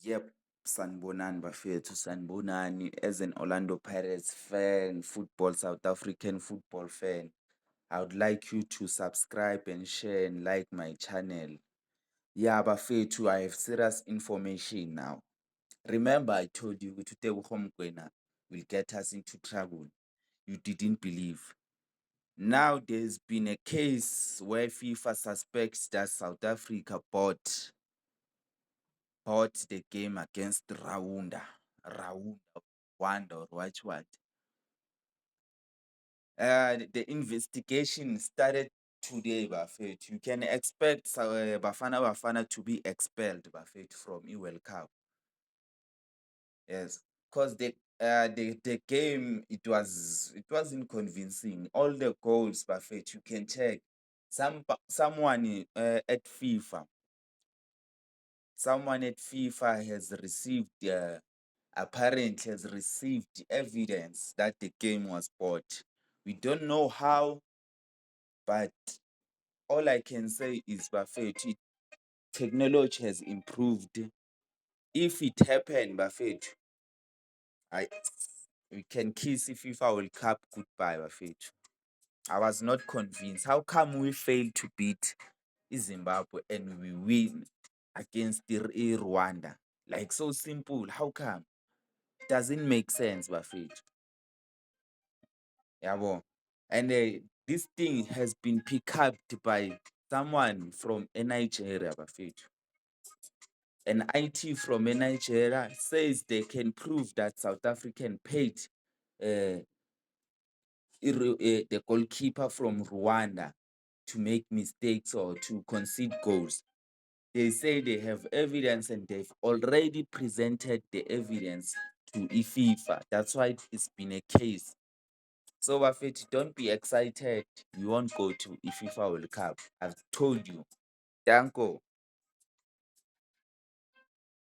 Yep, sanibonani bafethu, sanibonani. As an Orlando Pirates fan, football, South African football fan, I would like you to subscribe and share and like my channel. Yeah, bafethu, I have serious information now. Remember, I told you today Mkwena will get us into trouble. You didn't believe. Now there's been a case where FIFA suspects that South Africa bought the game against Raunda, Wanda or what. The investigation started today, Buffett. You can expect Bafana to be expelled, Buffett, from World Cup. Yes, because the game it wasn't convincing. All the goals, Buffett, you can check. Someone at FIFA, someone at FIFA has received apparently has received evidence that the game was bought. We don't know how, but all I can say is Buffett, technology has improved. If it happened, Buffett, I we can kiss FIFA World Cup goodbye, Buffett. I was not convinced. How come we failed to beat Zimbabwe and we win against Rwanda? Like so simple. How come? Doesn't make sense, Buffett. Yabo. And this thing has been picked up by someone from Nigeria, Bafethu. An IT from Nigeria says they can prove that South African paid uh, the goalkeeper from Rwanda to make mistakes or to concede goals. They say they have evidence and they've already presented the evidence to FIFA. That's why it's been a case. So, Buffett, don't be excited. You won't go to FIFA World Cup. I've told you. Danko.